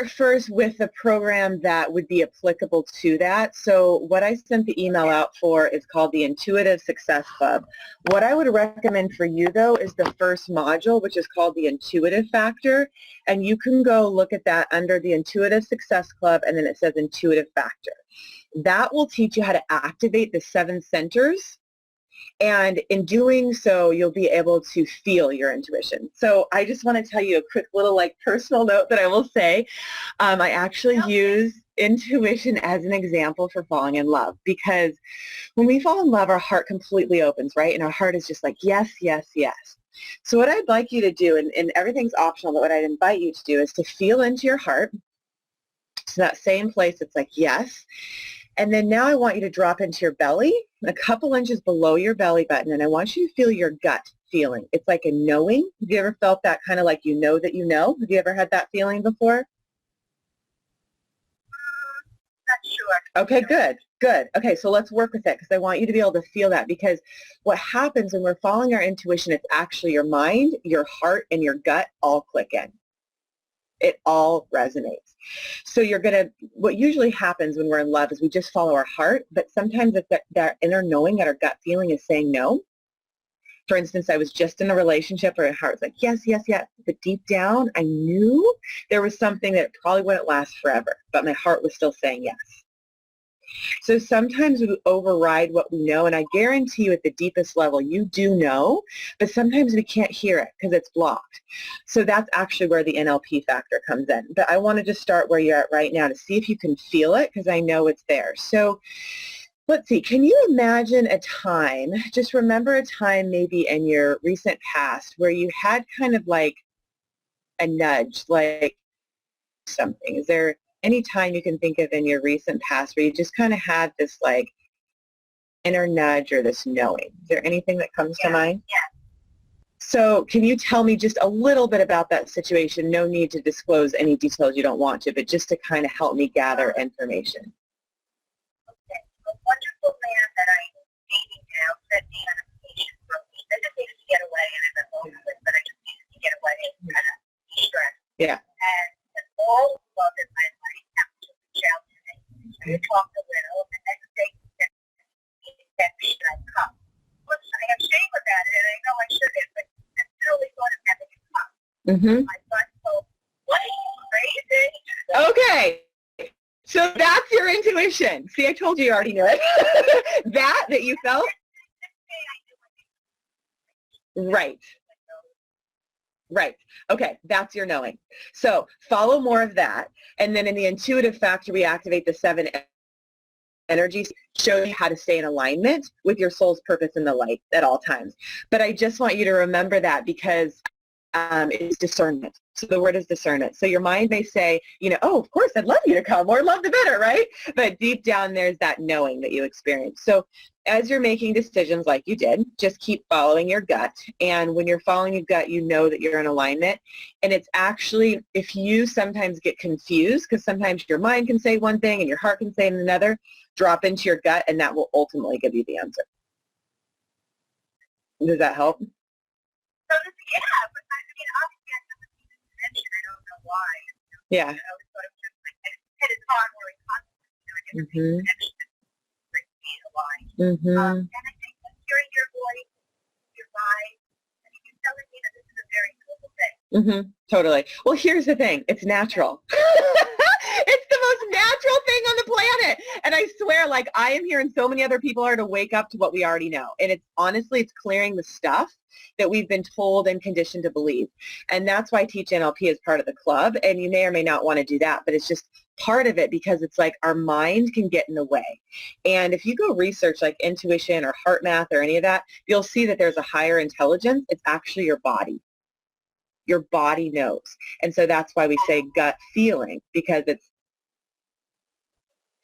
start first with the program that would be applicable to that. So what I sent the email out for is called the Intuitive Success Club. What I would recommend for you, though, is the first module, which is called the Intuitive Factor. And you can go look at that under the Intuitive Success Club, and then it says Intuitive Factor. That will teach you how to activate the 7 centers. And in doing so, you'll be able to feel your intuition. So I just want to tell you a quick little personal note that I will say. I actually use intuition as an example for falling in love, because when we fall in love, our heart completely opens, right? And our heart is just like, yes, yes, yes. So what I'd like you to do, and everything's optional, but what I'd invite you to do is to feel into your heart. So that same place, it's like, yes. And then now I want you to drop into your belly, a couple inches below your belly button, and I want you to feel your gut feeling. It's like a knowing. Have you ever felt that kind of like you know that you know? Have you ever had that feeling before? Not sure. Okay, good, good. Okay, so let's work with it, because I want you to be able to feel that, because what happens when we're following our intuition, it's actually your mind, your heart, and your gut all click in. It all resonates. So what usually happens when we're in love is we just follow our heart, but sometimes it's that inner knowing, that our gut feeling is saying no. For instance, I was just in a relationship where my heart was like, yes, yes, yes, but deep down, I knew there was something that probably wouldn't last forever, but my heart was still saying yes. So sometimes we override what we know, and I guarantee you at the deepest level you do know, but sometimes we can't hear it because it's blocked. So that's actually where the NLP factor comes in. But I want to just start where you're at right now to see if you can feel it, because I know it's there. So let's see, can you imagine a time, just remember a time maybe in your recent past where you had kind of like a nudge, like something? Is there any time you can think of in your recent past where you just kind of had this like inner nudge or this knowing? Is there anything that comes to mind? Yeah. So can you tell me just a little bit about that situation? No need to disclose any details you don't want to, but just to kind of help me gather information. Okay. A wonderful man that I'm dating now sent me an application for a week. I just needed to get away, and I've been long with, but I just needed to get away and kind of de-stress. Yeah. And all love in my life happened to reach out to me. And we talked a little, and the next day he said, should I come? Listen, I have shame about it, and I know I shouldn't, but I really thought of having it come. Mm-hmm. I thought, so, what are you, crazy? Okay. So that's your intuition. See, I told you you already knew it. that you felt? Right. Right. Okay, that's your knowing. So follow more of that. And then in the intuitive factor, we activate the 7 energies, show you how to stay in alignment with your soul's purpose in the light at all times. But I just want you to remember that, because it's discernment. So the word is discernment. So your mind may say, oh, of course, I'd love you to come, or love the better, right? But deep down, there's that knowing that you experience. So as you're making decisions like you did, just keep following your gut. And when you're following your gut, you know that you're in alignment. And it's actually, if you sometimes get confused, because sometimes your mind can say one thing and your heart can say another, drop into your gut, and that will ultimately give you the answer. Does that help? So, yeah, but I mean, obviously I never seen this dimension. I don't know why. Yeah. I always thought it was just like, head is hard or inconsequential. I never seen this dimension that brings me alive. And I think that hearing your voice, your mind, I mean, you're telling me that this is a very cool thing. Totally. Well, here's the thing. It's natural. It's the most natural thing on the planet. And I swear, like I am here and so many other people are, to wake up to what we already know. And it's honestly, it's clearing the stuff that we've been told and conditioned to believe. And that's why I teach NLP as part of the club. And you may or may not want to do that, but it's just part of it, because it's like our mind can get in the way. And if you go research like intuition or heart math or any of that, you'll see that there's a higher intelligence. It's actually your body. Your body knows. And so that's why we say gut feeling, because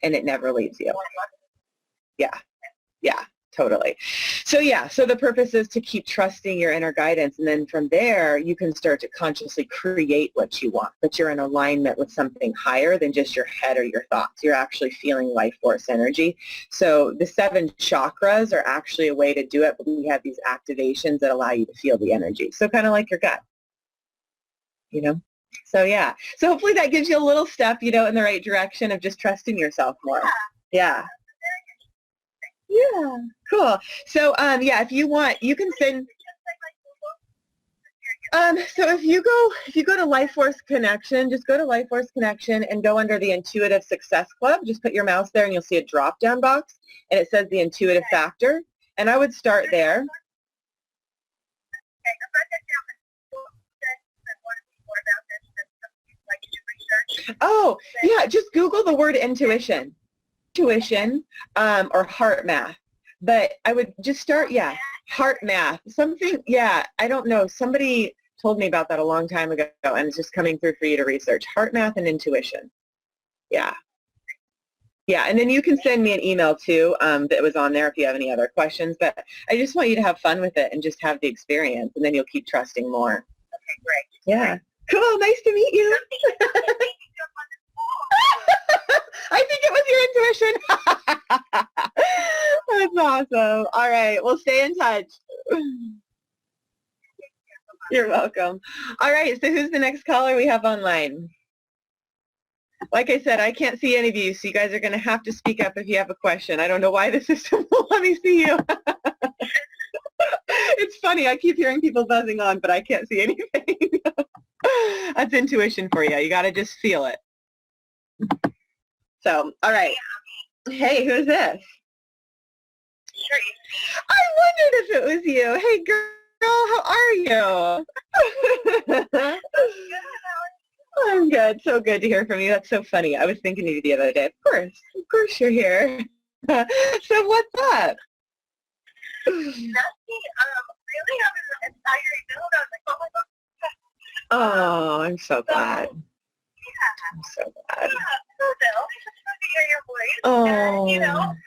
and it never leaves you. Yeah, totally. So so the purpose is to keep trusting your inner guidance, and then from there you can start to consciously create what you want, but you're in alignment with something higher than just your head or your thoughts. You're actually feeling life force energy. So the 7 chakras are actually a way to do it, but we have these activations that allow you to feel the energy. So kind of like your gut. So yeah. So hopefully that gives you a little step, in the right direction of just trusting yourself more. Yeah. Yeah. Cool. So yeah, if you want, you can send. So if you go to Life Force Connection, just go to Life Force Connection and go under the Intuitive Success Club. Just put your mouse there and you'll see a drop-down box and it says the Intuitive Factor. And I would start there. Oh, yeah, just Google the word intuition. Intuition or heart math. But I would just start, heart math. Something, I don't know. Somebody told me about that a long time ago, and it's just coming through for you to research. Heart math and intuition. Yeah. Yeah, and then you can send me an email too that was on there if you have any other questions. But I just want you to have fun with it and just have the experience, and then you'll keep trusting more. Okay, great. Yeah. Cool. Nice to meet you. I think it was your intuition. That's awesome. All right. We'll stay in touch. You're welcome. All right. So who's the next caller we have online? Like I said, I can't see any of you, so you guys are going to have to speak up if you have a question. I don't know why the system won't let me see you. It's funny. I keep hearing people buzzing on, but I can't see anything. That's intuition for you. You got to just feel it. So, all right. Hey, who's this? I wondered if it was you. Hey, girl, how are you? I'm good. So good to hear from you. That's so funny. I was thinking of you the other day. Of course you're here. So what's up? Nothing. Really, I was inspired. I was like, oh my God. Oh, I'm so glad. Yeah. I'm so glad. Yeah. So Bill, I just wanted to hear your voice. Oh. And, the last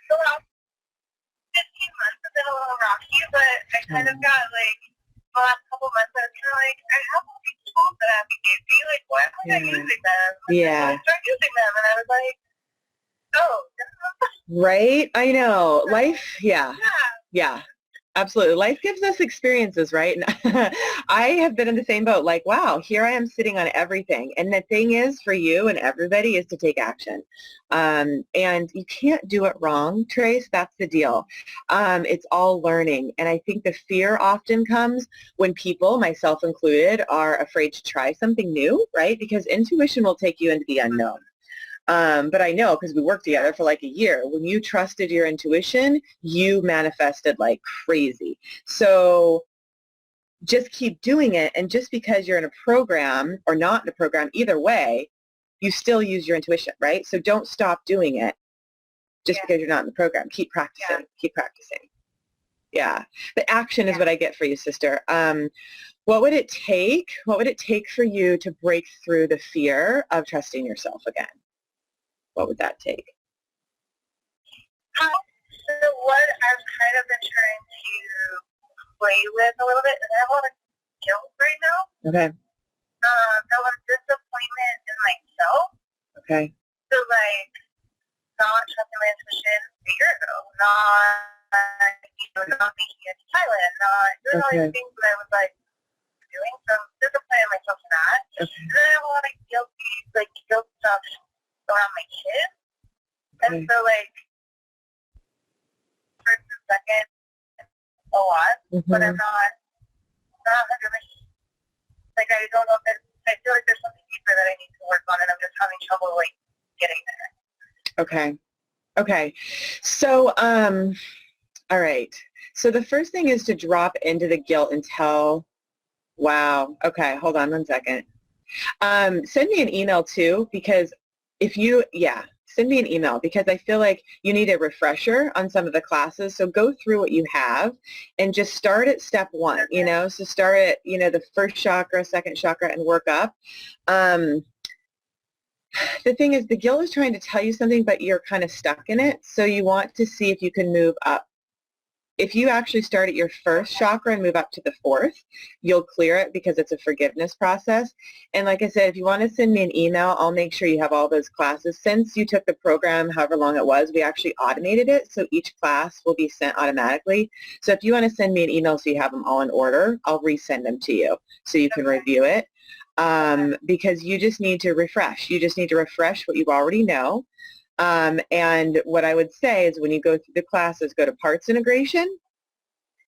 15 months have been a little rocky, but I kind of got, the last couple months, I was kind of like, I have all these tools that I have to give you. Like, why am I not using them? Yeah. So I started using them, and I was like, oh. Right? I know. Life, yeah. Absolutely. Life gives us experiences, right? And I have been in the same boat. Like, wow, here I am sitting on everything. And the thing is for you and everybody is to take action. And you can't do it wrong, Trace. That's the deal. It's all learning. And I think the fear often comes when people, myself included, are afraid to try something new, right? Because intuition will take you into the unknown. But I know because we worked together for like a year, when you trusted your intuition, you manifested like crazy. So just keep doing it. And just because you're in a program or not in a program, either way, you still use your intuition, right? So don't stop doing it just because you're not in the program. Keep practicing. Keep practicing. Yeah. The action is what I get for you, sister. What would it take? What would it take for you to break through the fear of trusting yourself again? What would that take? So what I've kind of been trying to play with a little bit, and I have a lot of guilt right now. Okay. So I'm disappointment in myself. Okay. So not trusting my intuition a year ago, not making it to Thailand, not doing all these things that I was doing. So I'm disappointed in myself for that. Okay. And then I have a lot of guilt stuff around my kids. And so first and second a lot, but I'm not 100%. I don't know if I feel like there's something deeper that I need to work on, and I'm just having trouble getting there. Okay. So all right. So the first thing is to drop into the guilt and tell, wow. Okay, hold on 1 second. Send me an email too, because send me an email, because I feel like you need a refresher on some of the classes. So go through what you have and just start at step 1, so start at, the first chakra, second chakra, and work up. The thing is, the guilt is trying to tell you something, but you're kind of stuck in it. So you want to see if you can move up. If you actually start at your first chakra and move up to the 4th, you'll clear it because it's a forgiveness process. And like I said, if you want to send me an email, I'll make sure you have all those classes. Since you took the program, however long it was, we actually automated it, so each class will be sent automatically. So if you want to send me an email so you have them all in order, I'll resend them to you so you can review it. because you just need to refresh. You just need to refresh what you already know. And what I would say is when you go through the classes, go to parts integration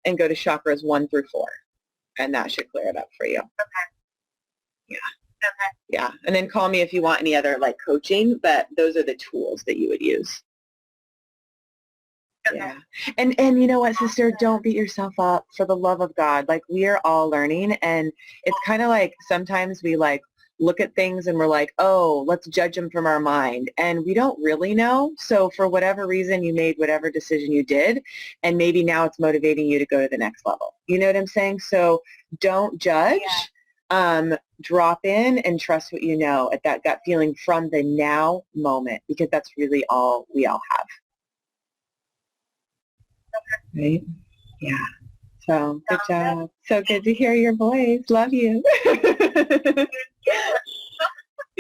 and go to chakras 1 through 4. And that should clear it up for you. Okay. Yeah. Okay. Yeah. And then call me if you want any other like coaching, but those are the tools that you would use. Okay. Yeah. And you know what, sister, don't beat yourself up, for the love of God. Like, we are all learning, and it's kind of like sometimes we like look at things and we're like, oh, let's judge them from our mind. And we don't really know. So for whatever reason, you made whatever decision you did, and maybe now it's motivating you to go to the next level. You know what I'm saying? So don't judge. Yeah. Drop in and trust what you know at that gut feeling from the now moment, because that's really all we all have. Right? Yeah. So good job. So good to hear your voice. Love you.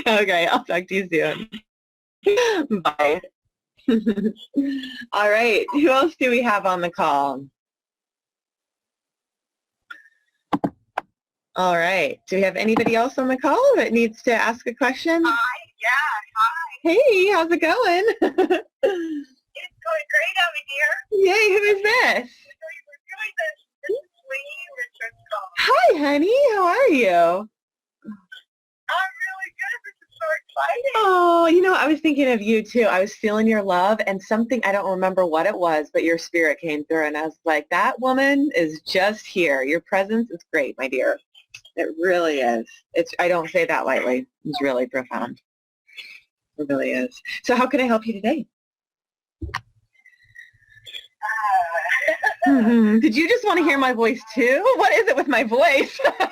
Okay, I'll talk to you soon. Bye. All right. Who else do we have on the call? All right. Do we have anybody else on the call that needs to ask a question? Hi. Yeah. Hi. Hey, how's it going? It's going great over here. Yay, who is this? We're doing this. This is Lee Richard's call. Hi, honey. How are you? I'm really good. This is so exciting. Oh, you know, I was thinking of you too. I was feeling your love, and something, I don't remember what it was, but your spirit came through, and I was like, that woman is just here. Your presence is great, my dear. It really is. I don't say that lightly. It's really profound. It really is. So how can I help you today? Did you just want to hear my voice too? What is it with my voice? Hi,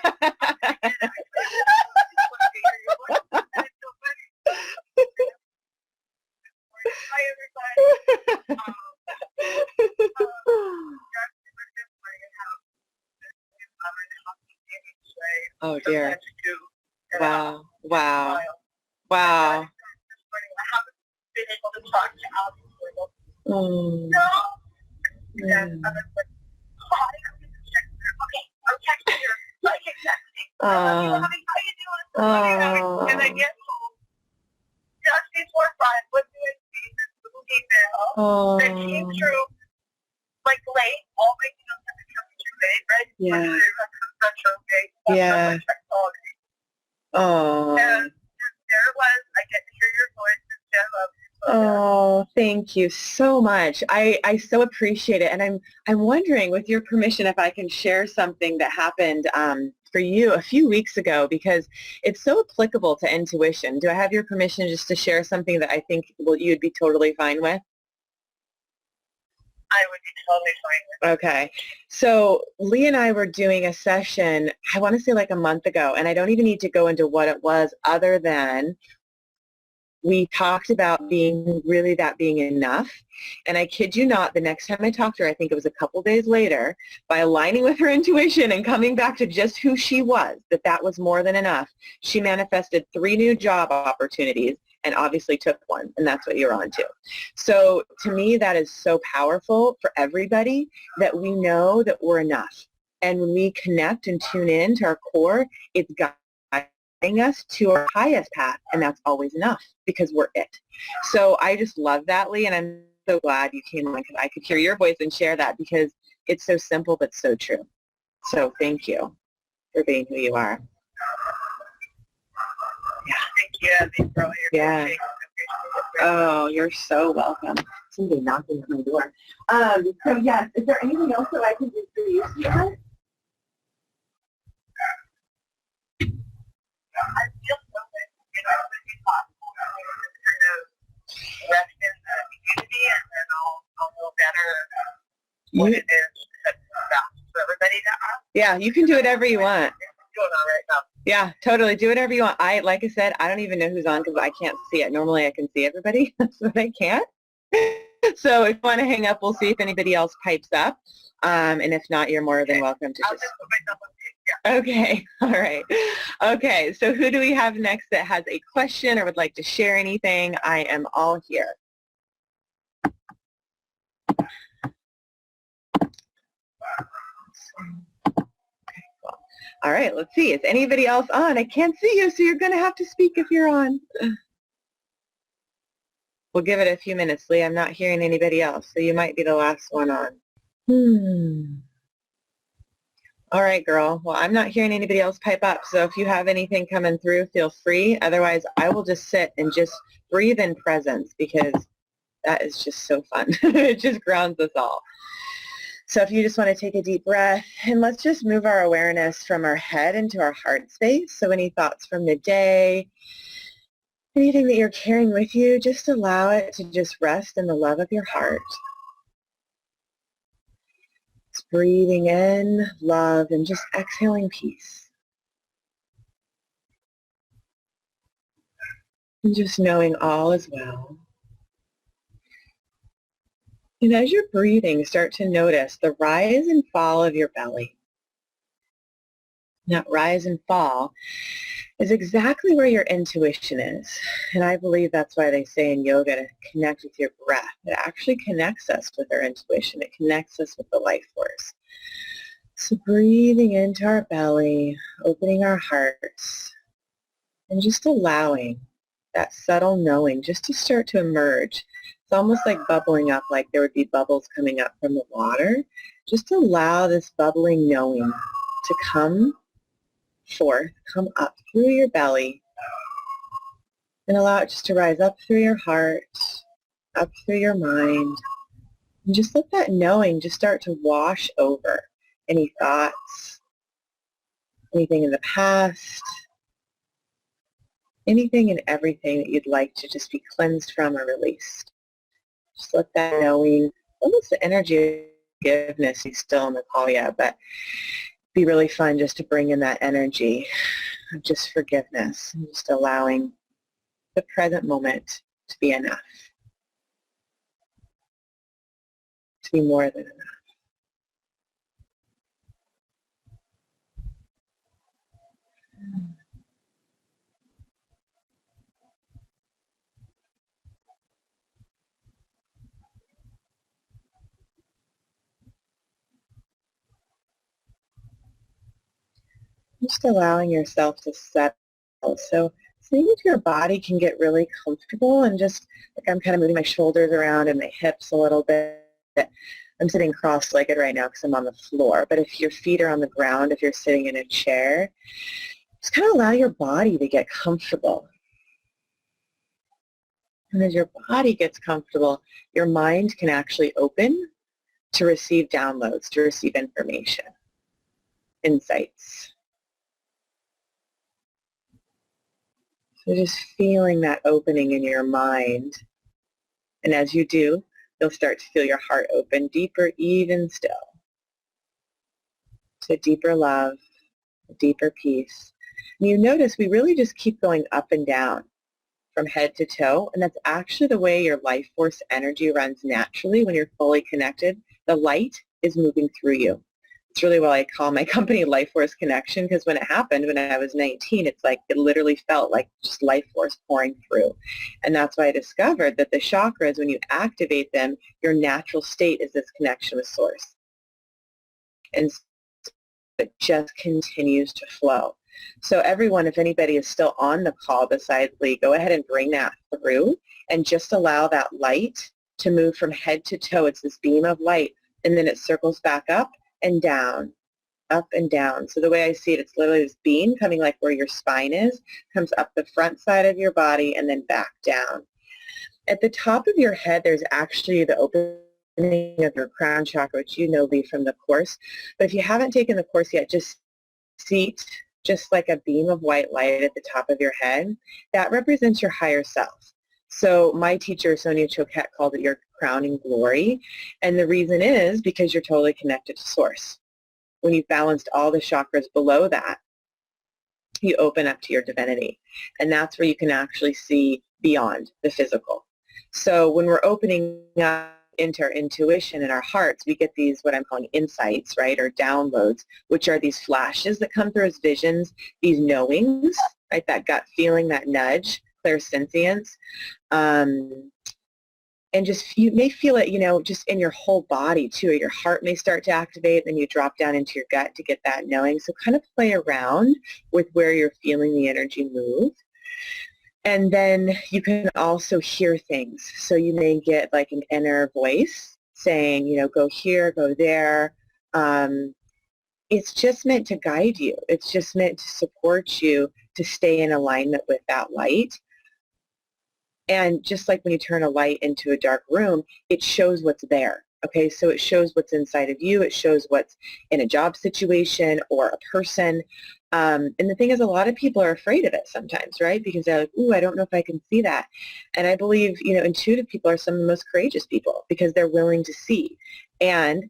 everybody. Oh dear. Wow. Wow. Wow. I haven't been able to talk to Alex for a Oh. No. And I was like, oh, I have to check her. Okay, I'll text her. Like, exactly. How you doing? What are you having? And I get home. Just before 5, what do I see? This little email that came through, like, late. All my emails have been coming through late, right? Yeah. That's okay. Yeah. Oh. And there it was. I get to hear your voice instead of Oh, thank you so much. I so appreciate it. And I'm wondering, with your permission, if I can share something that happened for you a few weeks ago, because it's so applicable to intuition. Do I have your permission just to share something that I think you'd be totally fine with? I would be totally fine with. Okay. So Lee and I were doing a session, I want to say like a month ago, and I don't even need to go into what it was other than we talked about being enough. And I kid you not, the next time I talked to her, I think it was a couple days later, by aligning with her intuition and coming back to just who she was, that was more than enough, she manifested 3 new job opportunities and obviously took one, and that's what you're on to. So to me, that is so powerful for everybody, that we know that we're enough. And when we connect and tune in to our core, it's guiding us to our highest path, and that's always enough, because we're it. So I just love that, Lee, and I'm so glad you came on, because I could hear your voice and share that, because it's so simple but so true. So thank you for being who you are. Yeah. Thank you, Abby, for all your Yeah. Oh, you're so welcome. Somebody knocking at my door. So yes, is there anything else that I can do for you, sweetheart? I feel so that, it would be possible for me to kind of rest in the community, and then I'll know better what it is that's about for everybody to ask. Yeah, you can do whatever you want. Doing all right now. Yeah, totally. Do whatever you want. Like I said, I don't even know who's on because I can't see it. Normally I can see everybody, but I can't. So if you want to hang up, we'll see if anybody else pipes up. And if not, you're more than welcome to I'll just... just put myself on mute. Yeah. Okay, all right. Okay, so who do we have next that has a question or would like to share anything? I am all here. Okay, cool. All right, let's see. Is anybody else on? I can't see you, so you're going to have to speak if you're on. We'll give it a few minutes, Lee. I'm not hearing anybody else, so you might be the last one on. All right, girl. Well, I'm not hearing anybody else pipe up, so if you have anything coming through, feel free. Otherwise, I will just sit and just breathe in presence because that is just so fun. It just grounds us all. So if you just want to take a deep breath, and let's just move our awareness from our head into our heart space. So any thoughts from the day, anything that you're carrying with you, just allow it to just rest in the love of your heart. Just breathing in love and just exhaling peace. And just knowing all is well. And as you're breathing, start to notice the rise and fall of your belly. That rise and fall is exactly where your intuition is. And I believe that's why they say in yoga to connect with your breath. It actually connects us with our intuition. It connects us with the life force. So breathing into our belly, opening our hearts, and just allowing that subtle knowing just to start to emerge. It's almost like bubbling up, like there would be bubbles coming up from the water. Just allow this bubbling knowing to come forth, come up through your belly, and allow it just to rise up through your heart, up through your mind, and just let that knowing just start to wash over any thoughts, anything in the past, anything and everything that you'd like to just be cleansed from or released. Just let that knowing, almost the energy of forgiveness, he's still on the call yet, but be really fun just to bring in that energy of just forgiveness and just allowing the present moment to be enough, to be more than enough. Just allowing yourself to settle. So seeing if your body can get really comfortable and just, like I'm kind of moving my shoulders around and my hips a little bit. I'm sitting cross-legged right now because I'm on the floor. But if your feet are on the ground, if you're sitting in a chair, just kind of allow your body to get comfortable. And as your body gets comfortable, your mind can actually open to receive downloads, to receive information, insights. So just feeling that opening in your mind. And as you do, you'll start to feel your heart open deeper even still. To deeper love, deeper peace. And you notice we really just keep going up and down from head to toe, and that's actually the way your life force energy runs naturally when you're fully connected. The light is moving through you. It's really what I call my company Life Force Connection, because when it happened when I was 19, it's like it literally felt like just life force pouring through. And that's why I discovered that the chakras, when you activate them, your natural state is this connection with source. And it just continues to flow. So everyone, if anybody is still on the call besides Lee, go ahead and bring that through and just allow that light to move from head to toe. It's this beam of light, and then it circles back up and down, up and down. So the way I see it, it's literally this beam coming like where your spine is, comes up the front side of your body and then back down. At the top of your head, there's actually the opening of your crown chakra, which you know, Lee, from the course. But if you haven't taken the course yet, just seat just like a beam of white light at the top of your head. That represents your higher self. So my teacher, Sonia Choquette, called it your crowning glory. And the reason is because you're totally connected to source. When you've balanced all the chakras below that, you open up to your divinity. And that's where you can actually see beyond the physical. So when we're opening up into our intuition and our hearts, we get these, what I'm calling insights, right, or downloads, which are these flashes that come through as visions, these knowings, right, that gut feeling, that nudge, clairsentience. And just, you may feel it, just in your whole body too. Your heart may start to activate, then you drop down into your gut to get that knowing. So kind of play around with where you're feeling the energy move. And then you can also hear things. So you may get like an inner voice saying, go here, go there. It's just meant to guide you. It's just meant to support you to stay in alignment with that light. And just like when you turn a light into a dark room, it shows what's there. Okay, so it shows what's inside of you. It shows what's in a job situation or a person. And the thing is, a lot of people are afraid of it sometimes, right? Because they're like, ooh, I don't know if I can see that. And I believe, intuitive people are some of the most courageous people because they're willing to see. And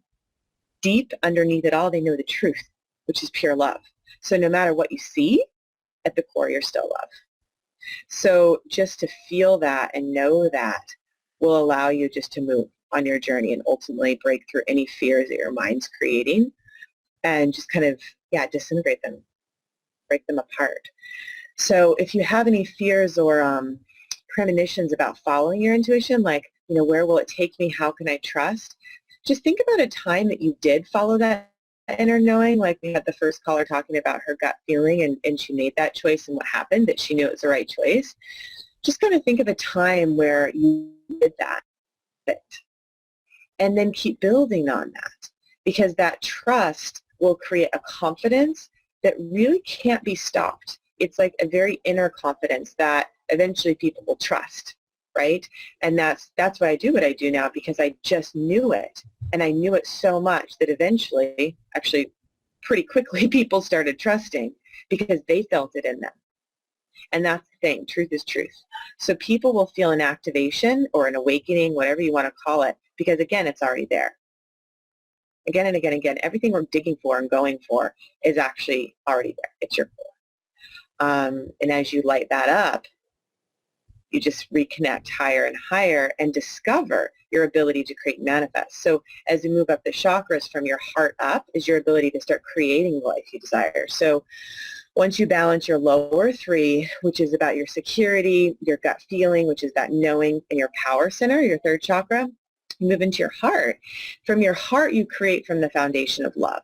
deep underneath it all, they know the truth, which is pure love. So no matter what you see, at the core, you're still love. So just to feel that and know that will allow you just to move on your journey and ultimately break through any fears that your mind's creating and just kind of, disintegrate them, break them apart. So if you have any fears or premonitions about following your intuition, like, where will it take me? How can I trust? Just think about a time that you did follow that inner knowing, like we had the first caller talking about her gut feeling and she made that choice and what happened, that she knew it was the right choice. Just kind of think of a time where you did that and then keep building on that, because that trust will create a confidence that really can't be stopped. It's like a very inner confidence that eventually people will trust, right? And that's why I do what I do now, because I just knew it. And I knew it so much that eventually, actually pretty quickly, people started trusting because they felt it in them. And that's the thing. Truth is truth. So people will feel an activation or an awakening, whatever you want to call it, because again, it's already there. Again and again and again, everything we're digging for and going for is actually already there. It's your core. And as you light that up, you just reconnect higher and higher and discover your ability to create and manifest. So as you move up the chakras from your heart up is your ability to start creating the life you desire. So once you balance your lower three, which is about your security, your gut feeling, which is that knowing, and your power center, your third chakra, you move into your heart. From your heart, you create from the foundation of love.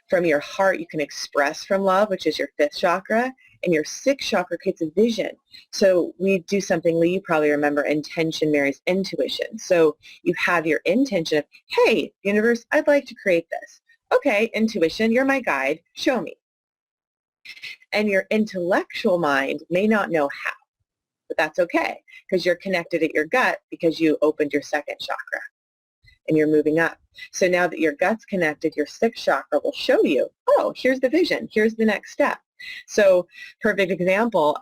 From your heart, you can express from love, which is your fifth chakra, and your sixth chakra creates a vision. So we do something, Lee, you probably remember, intention marries intuition. So you have your intention of, hey, universe, I'd like to create this. Okay, intuition, you're my guide, show me. And your intellectual mind may not know how, but that's okay, because you're connected at your gut because you opened your second chakra and you're moving up. So now that your gut's connected, your sixth chakra will show you, oh, here's the vision, here's the next step. So perfect example,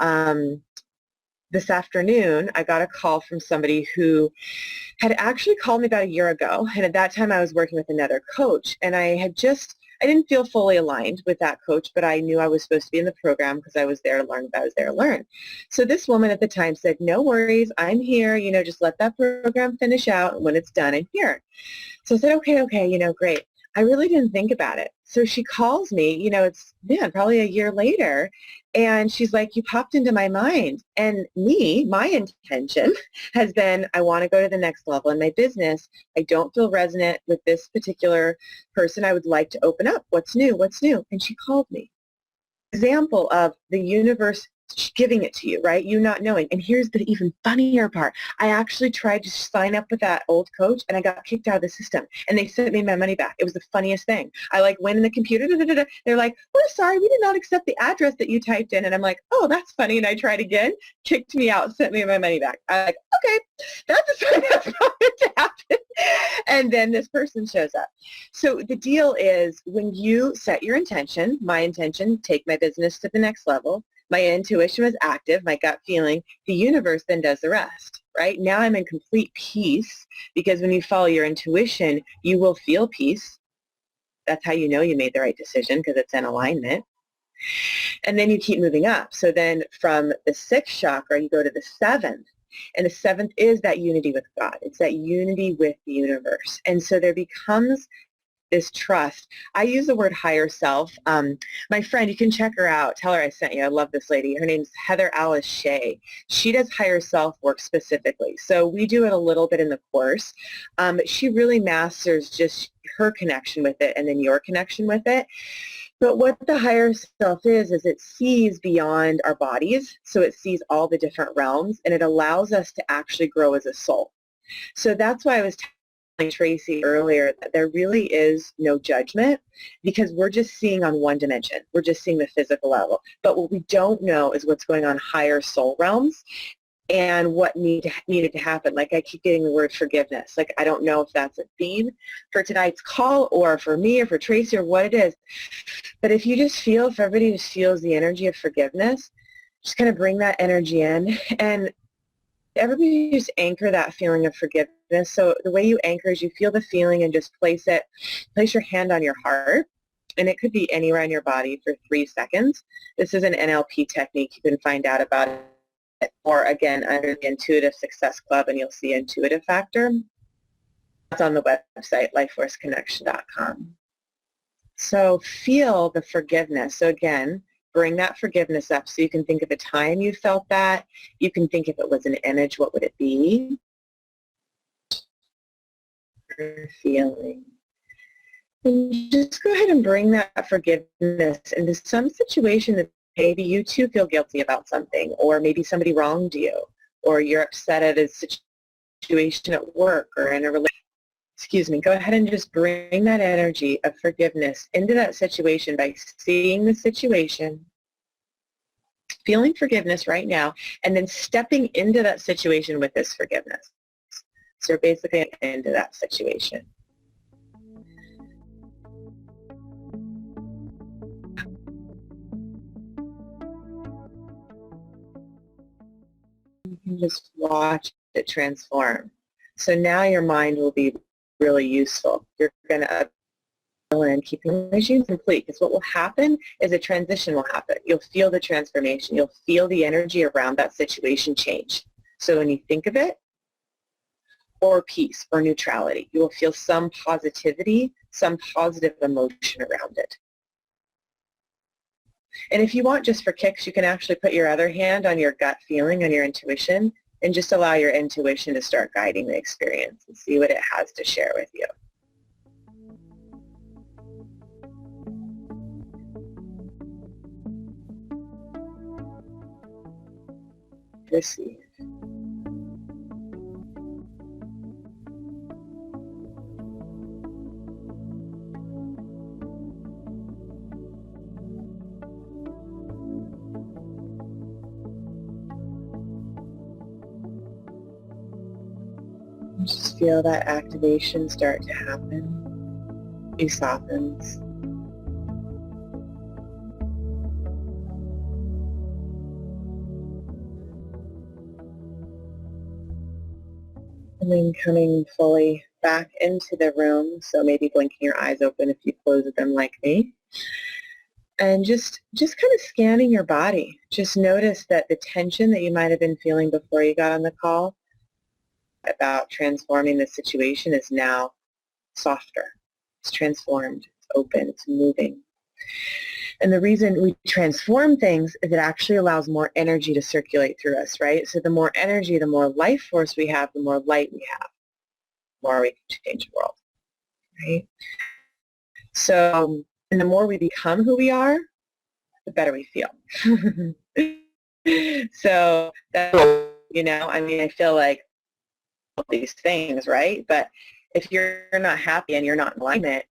this afternoon I got a call from somebody who had actually called me about a year ago, and at that time I was working with another coach, and I didn't feel fully aligned with that coach, but I knew I was supposed to be in the program because I was there to learn what I was there to learn. So this woman at the time said, no worries, I'm here, just let that program finish out, and when it's done, I'm here. So I said, okay, great. I really didn't think about it. So she calls me, it's probably a year later, and she's like, you popped into my mind. And my intention has been, I want to go to the next level in my business. I don't feel resonant with this particular person. I would like to open up. What's new? And she called me. Example of the universe giving it to you, right? You not knowing. And here's the even funnier part. I actually tried to sign up with that old coach and I got kicked out of the system and they sent me my money back. It was the funniest thing. I went in the computer, they're like, we're sorry, we did not accept the address that you typed in. And I'm like, oh, that's funny. And I tried again, kicked me out, sent me my money back. I'm like, okay, that's probably to happen. And then this person shows up. So the deal is when you set your intention, my intention, take my business to the next level, my intuition was active, my gut feeling, the universe then does the rest, right? Now I'm in complete peace because when you follow your intuition, you will feel peace. That's how you know you made the right decision because it's in alignment. And then you keep moving up. So then from the sixth chakra, you go to the seventh. And the seventh is that unity with God. It's that unity with the universe. And so there becomes is trust. I use the word higher self. My friend, you can check her out. Tell her I sent you. I love this lady. Her name's Heather Alice Shea. She does higher self work specifically. So we do it a little bit in the course. But she really masters just her connection with it and then your connection with it. But what the higher self is it sees beyond our bodies. So it sees all the different realms, and it allows us to actually grow as a soul. So that's why I was telling Tracy earlier that there really is no judgment, because we're just seeing on one dimension. We're just seeing the physical level. But what we don't know is what's going on higher soul realms and what needed to happen. Like, I keep getting the word forgiveness. Like, I don't know if that's a theme for tonight's call or for me or for Tracy or what it is. But if you just feel, if everybody just feels the energy of forgiveness, just kind of bring that energy in, and everybody just anchor that feeling of forgiveness. So the way you anchor is you feel the feeling and just place your hand on your heart, and it could be anywhere in your body for 3 seconds. This is an NLP technique. You can find out about it, or again, under the Intuitive Success Club, and you'll see Intuitive Factor. That's on the website, lifeforceconnection.com. So feel the forgiveness. So again, bring that forgiveness up so you can think of a time you felt that. You can think if it was an image, what would it be? Feeling. And just go ahead and bring that forgiveness into some situation that maybe you too feel guilty about something, or maybe somebody wronged you, or you're upset at a situation at work or in a relationship. Excuse me, go ahead and just bring that energy of forgiveness into that situation by seeing the situation, feeling forgiveness right now, and then stepping into that situation with this forgiveness. So basically into that situation. You can just watch it transform. So now your mind will be really useful. You're going to and keep your regime complete, because what will happen is a transition will happen. You'll feel the transformation. You'll feel the energy around that situation change. So when you think of it, or peace or neutrality, you will feel some positivity, some positive emotion around it. And if you want, just for kicks, you can actually put your other hand on your gut feeling, on your intuition, and just allow your intuition to start guiding the experience and see what it has to share with you. Receive. Just feel that activation start to happen. It softens. And then coming fully back into the room, so maybe blinking your eyes open if you close them like me. And just kind of scanning your body. Just notice that the tension that you might have been feeling before you got on the call about transforming the situation is now softer. It's transformed, it's open, it's moving. And the reason we transform things is it actually allows more energy to circulate through us, right? So the more energy, the more life force we have, the more light we have, the more we can change the world, right? So, and the more we become who we are, the better we feel. So, that's, you know, I mean, I feel like all these things, right? But if you're not happy and you're not in alignment,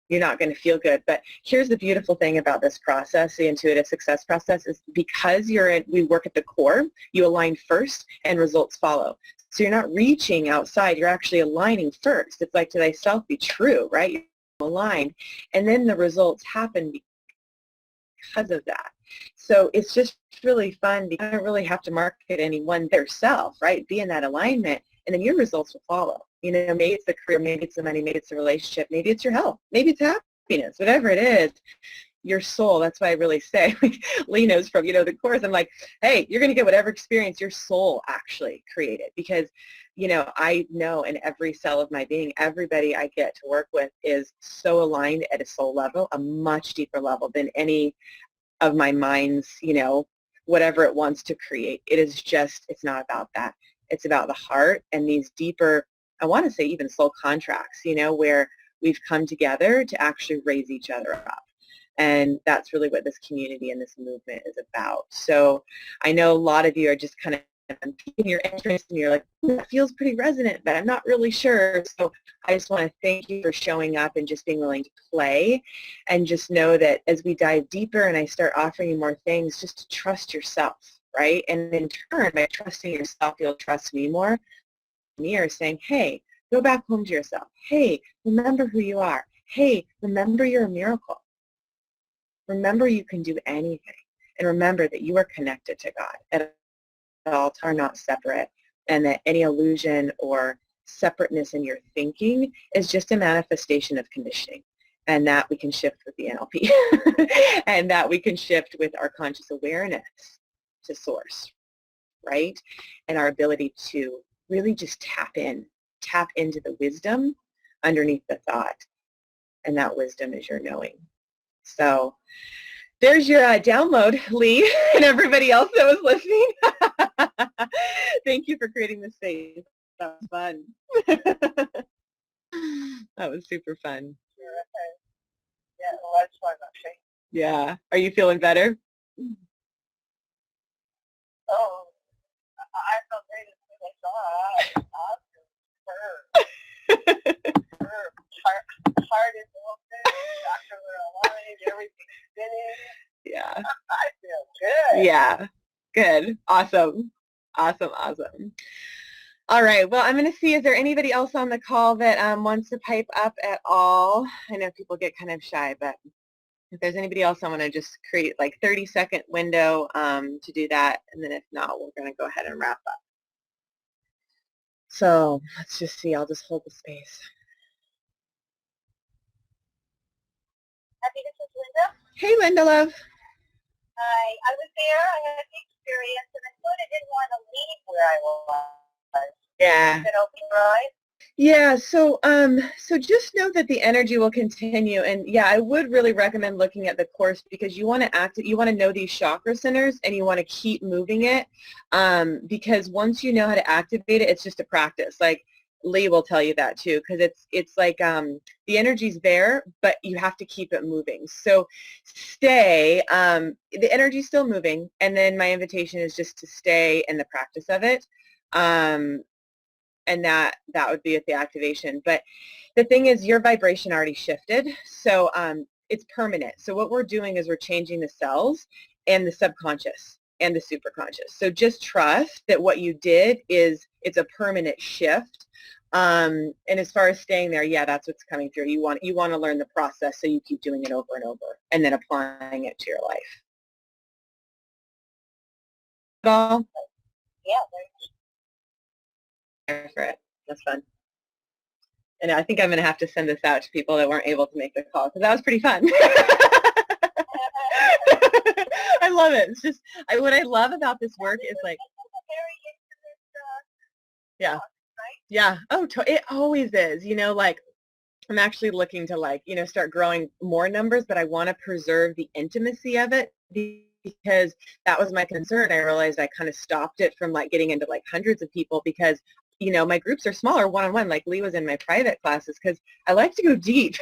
you're not going to feel good. But here's the beautiful thing about this process, the intuitive success process, is because we work at the core, you align first and results follow. So you're not reaching outside, you're actually aligning first. It's like, to thyself be true, right? You're aligned. And then the results happen because of that. So it's just really fun, because you don't really have to market anyone their self, right? Be in that alignment, and then your results will follow. You know, maybe it's the career, maybe it's the money, maybe it's the relationship, maybe it's your health, maybe it's happiness, whatever it is. your soul, that's why I really say, like, Lee knows from, the course, I'm like, hey, you're going to get whatever experience your soul actually created, because, I know in every cell of my being, everybody I get to work with is so aligned at a soul level, a much deeper level than any of my mind's, whatever it wants to create. It is just, it's not about that. It's about the heart and these deeper, I want to say even soul contracts, where we've come together to actually raise each other up. And that's really what this community and this movement is about. So I know a lot of you are just kind of piquing your interest and you're like, that feels pretty resonant, but I'm not really sure. So I just want to thank you for showing up and just being willing to play, and just know that as we dive deeper and I start offering you more things, just to trust yourself, right? And in turn, by trusting yourself, you'll trust me more. Me are saying, hey, go back home to yourself. Hey, remember who you are. Hey, remember you're a miracle. Remember you can do anything. And remember that you are connected to God at all, are not separate, and that any illusion or separateness in your thinking is just a manifestation of conditioning, and that we can shift with the NLP and that we can shift with our conscious awareness to source, right? And our ability to really just tap into the wisdom underneath the thought, and that wisdom is your knowing. So there's your download, Lee, and everybody else that was listening. Thank you for creating this space. That was fun. That was super fun. Sure. Yeah, well, that's fun, actually. Yeah. Are you feeling better? Oh, I felt great as soon as I saw it. Heart is open, doctors are aligned, everything's spinning. Yeah. I feel good. Yeah. Good. Awesome. Awesome. Awesome. All right. Well, I'm going to see, is there anybody else on the call that wants to pipe up at all? I know people get kind of shy, but if there's anybody else, I want to just create like 30-second window to do that. And then if not, we're going to go ahead and wrap up. So let's just see. I'll just hold the space. Happy, this is Linda. Hey, Linda, love. Hi. I was there. I had the experience, and I sort of didn't want to leave where I was. Yeah. Is it open, right? Yeah, so just know that the energy will continue, and yeah, I would really recommend looking at the course, because you want to know these chakra centers, and you want to keep moving it, because once you know how to activate it, it's just a practice. Like Lee will tell you that too, because it's like the energy's there, but you have to keep it moving. So stay, the energy's still moving, and then my invitation is just to stay in the practice of it. And that would be at the activation. But the thing is, your vibration already shifted, so it's permanent. So what we're doing is we're changing the cells and the subconscious and the superconscious. So just trust that what you did it's a permanent shift. And as far as staying there, yeah, that's what's coming through. You want to learn the process, so you keep doing it over and over, and then applying it to your life. All? Yeah. For it. That's fun. And I think I'm going to have to send this out to people that weren't able to make the call, because that was pretty fun. I love it. It's just, what I love about this work is like, yeah, yeah. Oh, it always is. Like, I'm actually looking to start growing more numbers, but I want to preserve the intimacy of it, because that was my concern. I realized I kind of stopped it from getting into hundreds of people, because my groups are smaller, one-on-one, like Lee was in my private classes, because I like to go deep.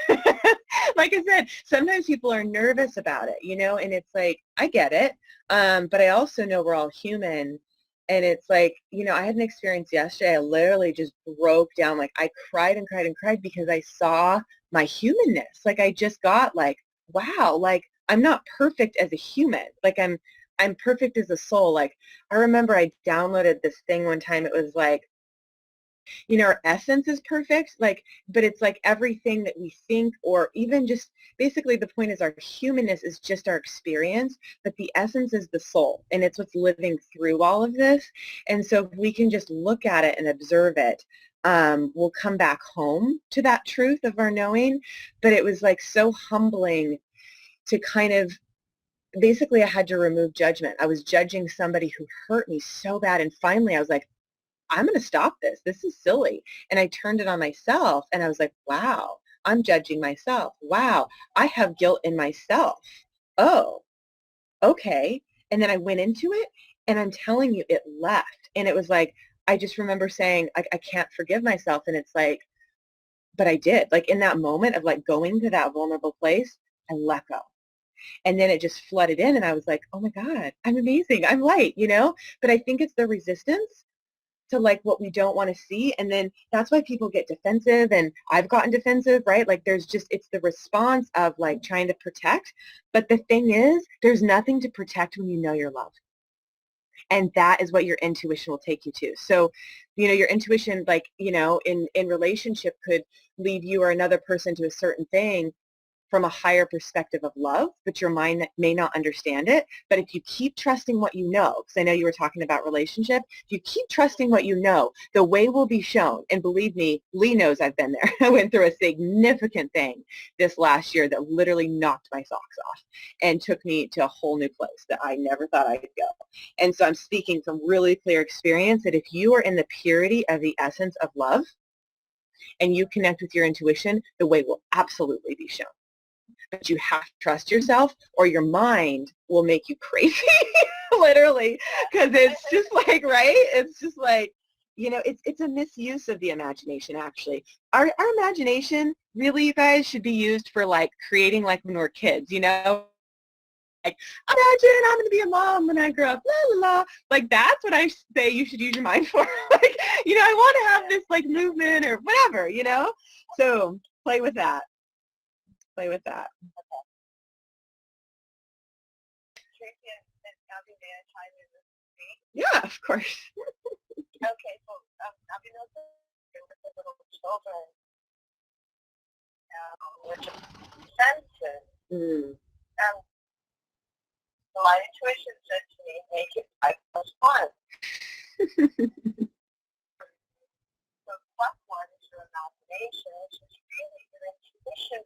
Like I said, sometimes people are nervous about it, and it's like, I get it, but I also know we're all human, and it's like, I had an experience yesterday. I literally just broke down. I cried and cried and cried, because I saw my humanness. I just got wow, I'm not perfect as a human. I'm perfect as a soul. I remember I downloaded this thing one time. It was our essence is perfect, but it's everything that we think, or even just basically the point is our humanness is just our experience, but the essence is the soul, and it's what's living through all of this. And so if we can just look at it and observe it, we'll come back home to that truth of our knowing. But it was so humbling to kind of, basically I had to remove judgment. I was judging somebody who hurt me so bad. And finally I was like, I'm going to stop this. This is silly. And I turned it on myself and I was like, wow, I'm judging myself. Wow, I have guilt in myself. Oh, okay. And then I went into it and I'm telling you, it left. And it was like, I just remember saying, I can't forgive myself. And it's like, but I did. Like in that moment of like going to that vulnerable place, I let go. And then it just flooded in and I was like, oh my God, I'm amazing. I'm light, you know? But I think it's the resistance to like what we don't want to see. And then that's why people get defensive, and I've gotten defensive, right? Like there's just, it's the response of like trying to protect. But the thing is, there's nothing to protect when you know you're loved. And that is what your intuition will take you to. So, you know, your intuition, like, you know, in relationship could lead you or another person to a certain thing from a higher perspective of love, but your mind may not understand it. But if you keep trusting what you know, because I know you were talking about relationship, if you keep trusting what you know, the way will be shown. And believe me, Lee knows I've been there. I went through a significant thing this last year that literally knocked my socks off and took me to a whole new place that I never thought I'd go. And so I'm speaking from really clear experience that if you are in the purity of the essence of love and you connect with your intuition, the way will absolutely be shown. But you have to trust yourself or your mind will make you crazy, literally, because it's just like, right? It's just like, you know, it's a misuse of the imagination, actually. Our imagination really, you guys, should be used for like creating like when we're kids, you know? Like, imagine I'm going to be a mom when I grow up, la la la. Like, that's what I say you should use your mind for. Like, you know, I want to have this like movement or whatever, you know? So play with that. Play with that. Tracy and Abby, may I chime in with me? Yeah, of course. Okay, so Abby knows that with the little children, which is sensitive. So my intuition said to me, make it 5 + 1. So +1 is your imagination, which is really your intuition.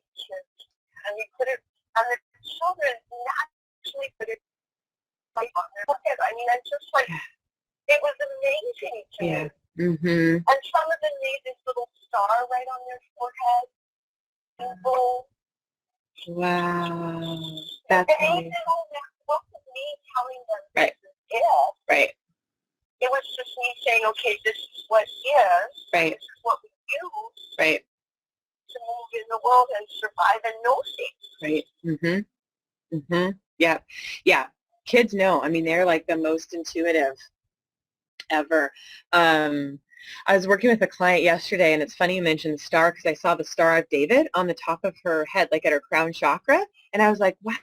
And we put it on the children, naturally put it like on their head. I mean, I'm just like, it was amazing to me. Mm-hmm. And some of them made this little star right on their forehead. Simple. Wow. That's amazing. It wasn't me telling them right. This is it. Right. It was just me saying, okay, this is what is. Right. This is what we use. Right. To move in the world and survive and know things. Right. Mm-hmm. Mm-hmm. Yeah. Yeah. Kids know. I mean, they're like the most intuitive ever. I was working with a client yesterday, and it's funny you mentioned the star because I saw the Star of David on the top of her head, like at her crown chakra, and I was like, wow,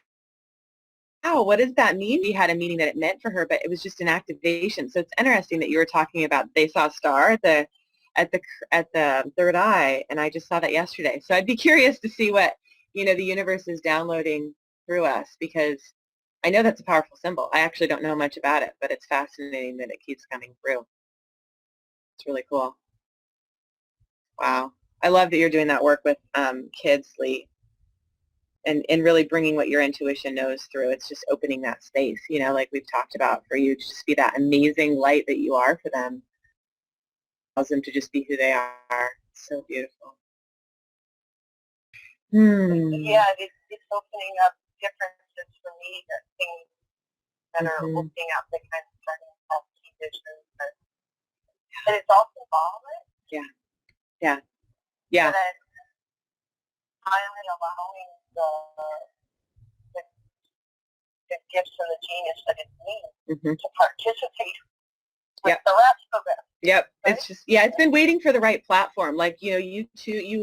what does that mean? We had a meaning that it meant for her, but it was just an activation. So it's interesting that you were talking about they saw a star at the third eye, and I just saw that yesterday. So I'd be curious to see what, you know, the universe is downloading through us, because I know that's a powerful symbol. I actually don't know much about it, but it's fascinating that it keeps coming through. It's really cool. Wow. I love that you're doing that work with kids, Lee, and really bringing what your intuition knows through. It's just opening that space, you know, like we've talked about, for you to just be that amazing light that you are for them. Allows them to just be who they are. It's so beautiful. Yeah, it's opening up differences for me, that things that are opening up the kind of starting healthy visions. But it's all symbolic. Yeah. Yeah. Yeah. And finally allowing the gifts and the genius that is me to participate with the rest of it. Yep. Right? It's just, yeah, it's been waiting for the right platform. Like, you know, you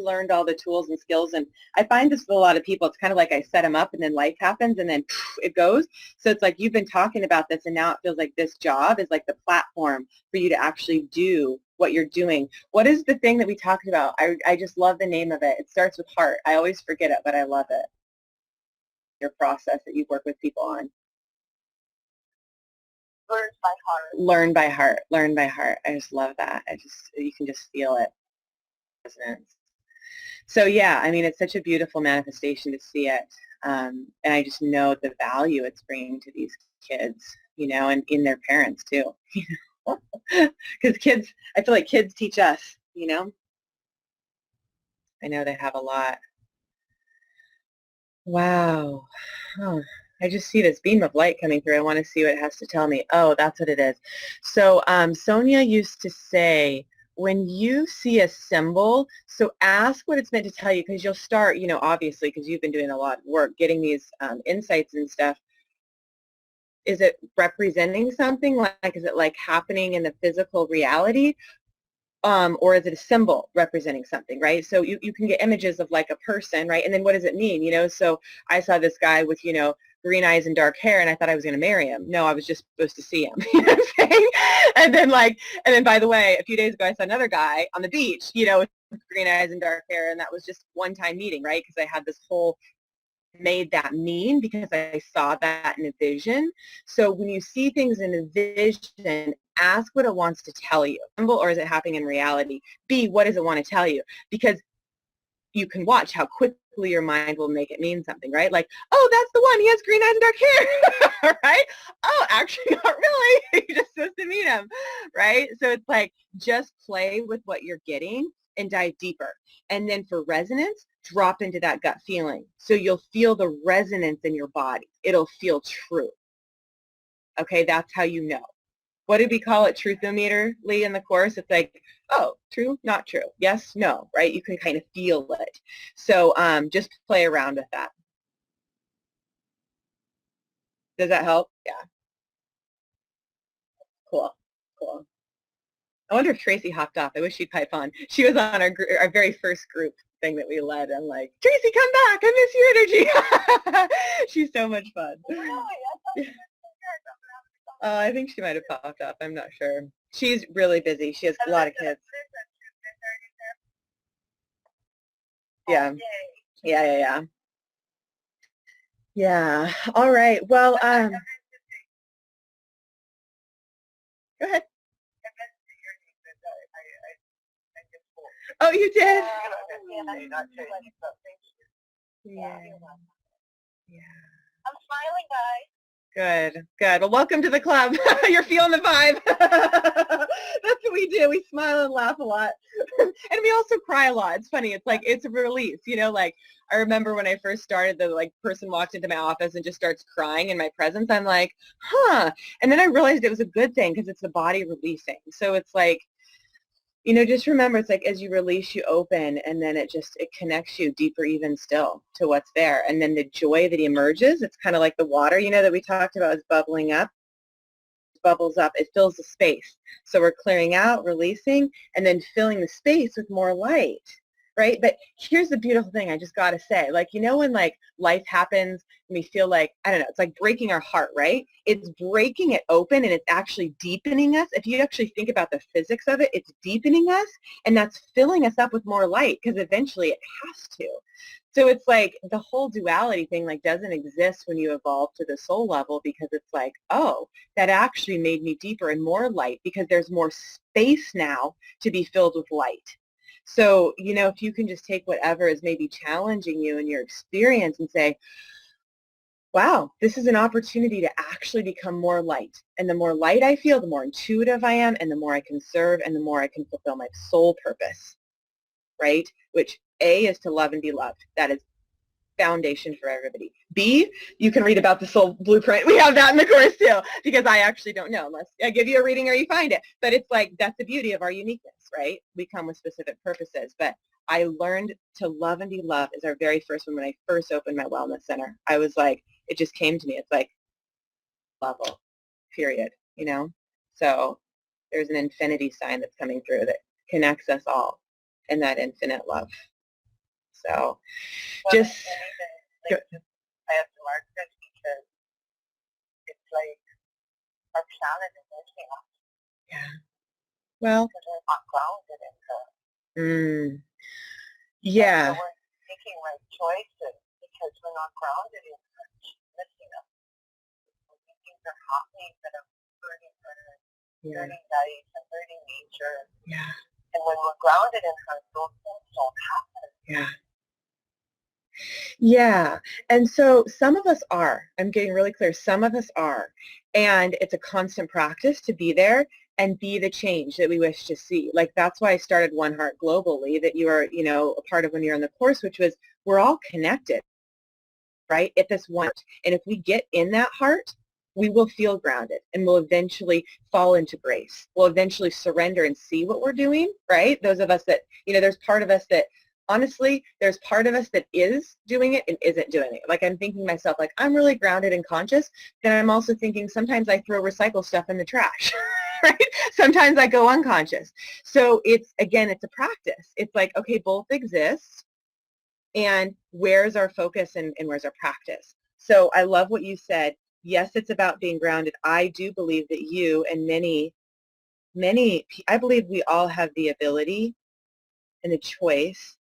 learned all the tools and skills, and I find this with a lot of people. It's kind of like I set them up and then life happens and then it goes. So it's like you've been talking about this, and now it feels like this job is like the platform for you to actually do what you're doing. What is the thing that we talked about? I just love the name of it. It starts with heart. I always forget it, but I love it. Your process that you work with people on. Learn by heart. Learn by heart. Learn by heart. I just love that. You can just feel it. So yeah, I mean, it's such a beautiful manifestation to see it. And I just know the value it's bringing to these kids, you know, and in their parents too. Because kids, I feel like kids teach us, you know. I know they have a lot. Wow. Oh, I just see this beam of light coming through. I want to see what it has to tell me. Oh, that's what it is. So Sonia used to say, when you see a symbol, so ask what it's meant to tell you, because you'll start, you know, obviously, because you've been doing a lot of work getting these insights and stuff. Is it representing something? Like, is it like happening in the physical reality? Or is it a symbol representing something, right? So you can get images of like a person, right? And then what does it mean, you know? So I saw this guy with, you know, green eyes and dark hair, and I thought I was going to marry him. No, I was just supposed to see him. You know what I'm saying? And then by the way, a few days ago, I saw another guy on the beach, you know, with green eyes and dark hair, and that was just one-time meeting, right? Because I had this whole made that mean because I saw that in a vision. So when you see things in a vision, ask what it wants to tell you. Or is it happening in reality? B, what does it want to tell you? Because you can watch how quickly your mind will make it mean something, right? Like, oh, that's the one. He has green eyes and dark hair, right? Oh, actually, not really. You're just supposed to meet him, right? So it's like, just play with what you're getting and dive deeper. And then for resonance, drop into that gut feeling. So you'll feel the resonance in your body. It'll feel true. Okay, that's how you know. What did we call it? Truthometer, Lee, in the course? It's like, oh, true, not true. Yes, no, right? You can kind of feel it. So just play around with that. Does that help? Yeah. Cool. Cool. I wonder if Tracy hopped off. I wish she'd pipe on. She was on our very first group thing that we led. I'm like, Tracy, come back. I miss your energy. She's so much fun. Really? I think she might have popped up. I'm not sure. She's really busy. She has a lot of kids. Yeah. Yeah. Yeah. All right. Well, go ahead. Oh, you did? Yeah. Yeah. I'm smiling, guys. Good, good. Well, welcome to the club. You're feeling the vibe. That's what we do. We smile and laugh a lot. And we also cry a lot. It's funny. It's like, it's a release, you know, like I remember when I first started, the like person walked into my office and just starts crying in my presence. I'm like, huh. And then I realized it was a good thing because it's the body releasing. So it's like, you know, just remember, it's like as you release, you open, and then it connects you deeper even still to what's there. And then the joy that emerges, it's kind of like the water, you know, that we talked about is bubbling up, bubbles up, it fills the space. So we're clearing out, releasing, and then filling the space with more light, right? But here's the beautiful thing I just got to say, like, you know, when like life happens and we feel like, I don't know, it's like breaking our heart, right? It's breaking it open and it's actually deepening us. If you actually think about the physics of it, it's deepening us and that's filling us up with more light because eventually it has to. So it's like the whole duality thing like doesn't exist when you evolve to the soul level because it's like, oh, that actually made me deeper and more light because there's more space now to be filled with light. So, you know, if you can just take whatever is maybe challenging you in your experience and say, wow, this is an opportunity to actually become more light. And the more light I feel, the more intuitive I am, and the more I can serve, and the more I can fulfill my soul purpose, right? Which A is to love and be loved. That is foundation for everybody. B, you can read about the soul blueprint. We have that in the course too, because I actually don't know unless I give you a reading or you find it. But it's like, that's the beauty of our uniqueness, right? We come with specific purposes. But I learned to love and be loved is our very first one when I first opened my wellness center. I was like, it just came to me. It's like level, period, you know? So there's an infinity sign that's coming through that connects us all in that infinite love. So just I have to learn this because it's like our planet is missing us. Yeah. Well, because we're not grounded in the. Yeah. So we're making right choices because we're not grounded in her. She's missing us. Things are happening that are hurting her, hurting life, and hurting nature. Yeah. And when we're grounded in her, those things don't happen. Yeah. Yeah. And so some of us are, I'm getting really clear, some of us are. And it's a constant practice to be there and be the change that we wish to see. Like that's why I started One Heart globally, that you are, a part of when you're in the course, which was we're all connected, right? At this one. And if we get in that heart, we will feel grounded and we'll eventually fall into grace. We'll eventually surrender and see what we're doing, right? Those of us that, there's part of us that, honestly, there's part of us that is doing it and isn't doing it. Like I'm thinking to myself, like I'm really grounded and conscious. Then I'm also thinking sometimes I throw recycle stuff in the trash, right? Sometimes I go unconscious. So it's a practice. It's like, okay, both exist. And where's our focus and where's our practice? So I love what you said. Yes, it's about being grounded. I do believe that you and I believe we all have the ability and the choice.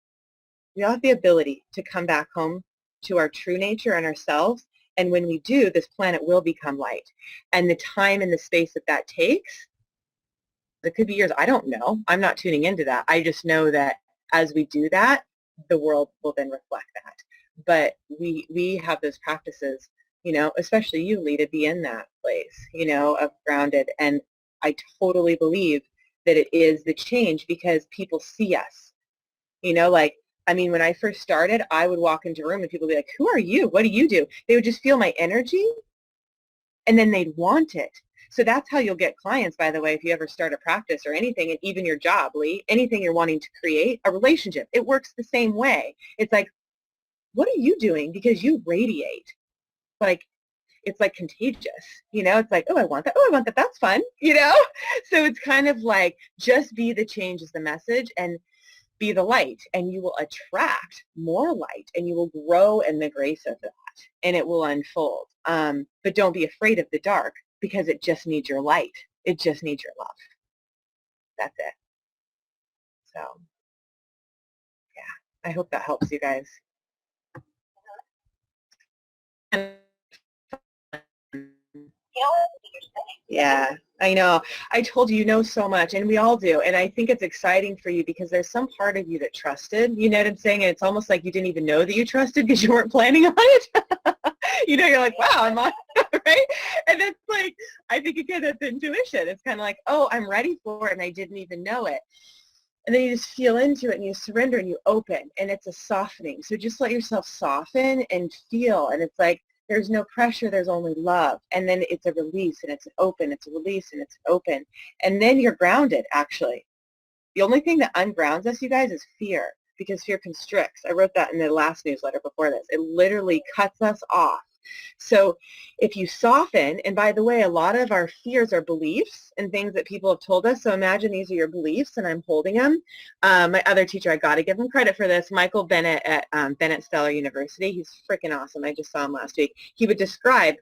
We all have the ability to come back home to our true nature and ourselves. And when we do, this planet will become light. And the time and the space that takes, it could be years. I don't know. I'm not tuning into that. I just know that as we do that, the world will then reflect that. But we have those practices, especially you, Lee, to be in that place, of grounded. And I totally believe that it is the change because people see us, when I first started, I would walk into a room and people would be like, who are you? What do you do? They would just feel my energy and then they'd want it. So that's how you'll get clients, by the way, if you ever start a practice or anything, and even your job, Lee, anything you're wanting to create, a relationship, it works the same way. It's like, what are you doing? Because you radiate. Like, it's like contagious, it's like, oh, I want that. Oh, I want that. That's fun, So it's kind of like just be the change is the message and be the light and you will attract more light and you will grow in the grace of that and it will unfold. But don't be afraid of the dark because it just needs your light. It just needs your love. That's it. So, yeah, I hope that helps you guys. Yeah, I know. I told you, you know so much, and we all do. And I think it's exciting for you because there's some part of you that trusted, you know what I'm saying? And it's almost like you didn't even know that you trusted because you weren't planning on it. You're like, wow, I'm on, right? And it's like, I think again, that's intuition. It's kind of like, oh, I'm ready for it, and I didn't even know it. And then you just feel into it, and you surrender, and you open, and it's a softening. So just let yourself soften and feel, and it's like, there's no pressure, there's only love. And then it's a release and it's an open, it's a release and it's open. And then you're grounded, actually. The only thing that ungrounds us, you guys, is fear because fear constricts. I wrote that in the last newsletter before this. It literally cuts us off. So if you soften, and by the way, a lot of our fears are beliefs and things that people have told us. So imagine these are your beliefs and I'm holding them. My other teacher, I got to give him credit for this, Michael Bennett at Bennett Stellar University. He's freaking awesome. I just saw him last week. He would describe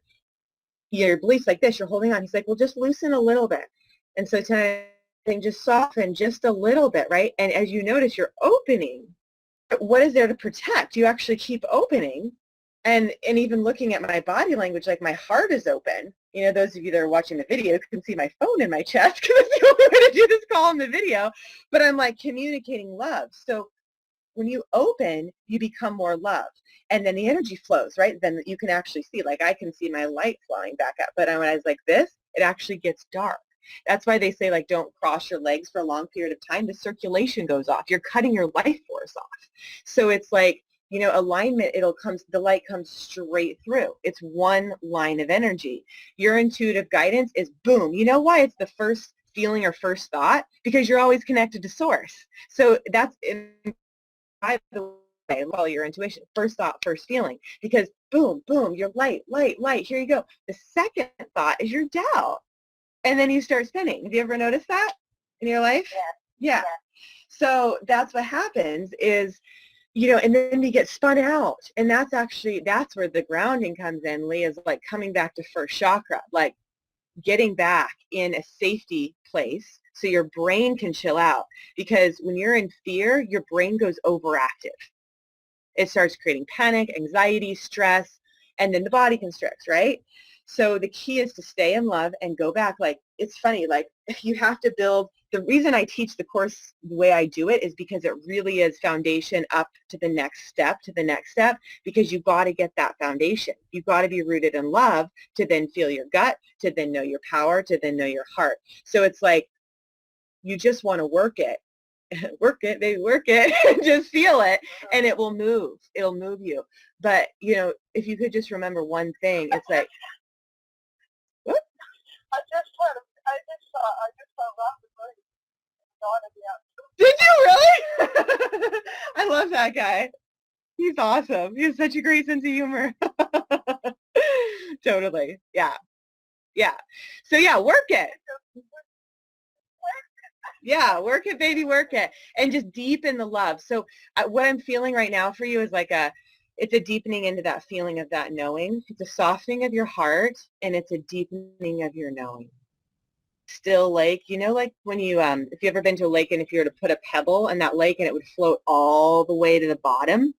your beliefs like this. You're holding on. He's like, well, just loosen a little bit. And so tonight, just soften just a little bit, right? And as you notice, you're opening. What is there to protect? You actually keep opening. And even looking at my body language, like my heart is open. Those of you that are watching the video can see my phone in my chest because it's the only way to do this call in the video. But I'm like communicating love. So when you open, you become more love. And then the energy flows, right? Then you can actually see, like I can see my light flowing back up. But when I was like this, it actually gets dark. That's why they say, like, don't cross your legs for a long period of time. The circulation goes off. You're cutting your life force off. So it's like, alignment, the light comes straight through. It's one line of energy. Your intuitive guidance is boom. You know why it's the first feeling or first thought? Because you're always connected to source. So that's, by the way, call your intuition, first thought, first feeling, because boom, boom, you're light, light, light, here you go. The second thought is your doubt. And then you start spinning. Have you ever noticed that in your life? Yeah. So that's what happens is, and then we get spun out. And that's where the grounding comes in, Lee, is like coming back to first chakra, like getting back in a safety place so your brain can chill out. Because when you're in fear, your brain goes overactive. It starts creating panic, anxiety, stress, and then the body constricts, right? So the key is to stay in love and go back. Like, it's funny, like you have to build, the reason I teach the course the way I do it is because it really is foundation up to the next step, because you've got to get that foundation. You've got to be rooted in love to then feel your gut, to then know your power, to then know your heart. So it's like, you just want to work it. Work it, baby, work it. Just feel it, and it will move. It'll move you. But, you know, if you could just remember one thing, it's like, what? I just saw Robert Williams daughter the Did you really? I love that guy. He's awesome. He has such a great sense of humor. Totally. Yeah. Yeah. So yeah, work it. Yeah, work it, baby, work it. And just deepen the love. So what I'm feeling right now for you is like it's a deepening into that feeling of that knowing. It's a softening of your heart, and it's a deepening of your knowing. Still lake, you know, like when you, if you ever been to a lake and if you were to put a pebble in that lake and it would float all the way to the bottom,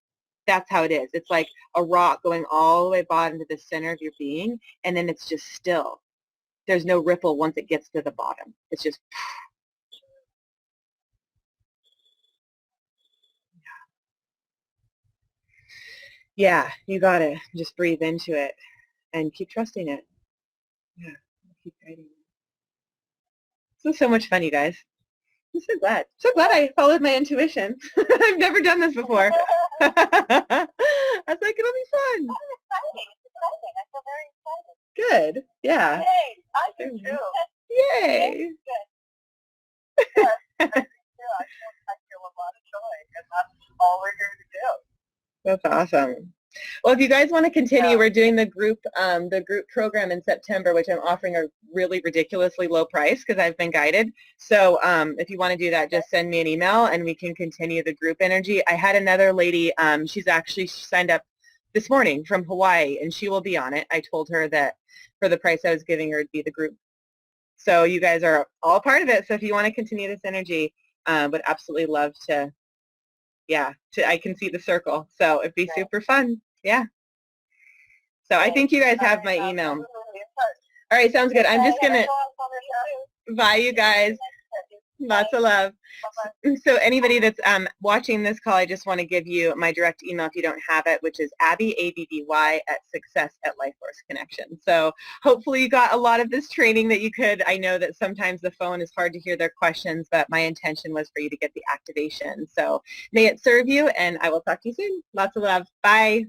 that's how it is. It's like a rock going all the way bottom to the center of your being, and then it's just still. There's no ripple once it gets to the bottom. It's just, yeah, you got to just breathe into it and keep trusting it. Yeah, keep writing. This is so much fun, you guys. I'm so glad. So glad I followed my intuition. I've never done this before. I was like, it'll be fun. I'm excited. It's exciting. I feel very excited. Good. Yeah. Yay! I do too. Yay. Good. Yeah, I feel a lot of joy, and that's all we're here to do. That's awesome. Well, if you guys want to continue, Yeah. we're doing the group program in September, which I'm offering a really ridiculously low price because I've been guided. So if you want to do that, just send me an email and we can continue the group energy. I had another lady, she signed up this morning from Hawaii, and she will be on it. I told her that for the price I was giving her, it'd be the group. So you guys are all part of it. So if you want to continue this energy, would absolutely love to. Yeah, I can see the circle. So it'd be super fun. Yeah. So I think you guys have my email. All right, sounds good. I'm just going to, bye you guys. Lots of love. So anybody that's watching this call, I just want to give you my direct email if you don't have it, which is Abby, ABBY, @success@LifeForceConnection. So hopefully you got a lot of this training that you could. I know that sometimes the phone is hard to hear their questions, but my intention was for you to get the activation. So may it serve you, and I will talk to you soon. Lots of love. Bye.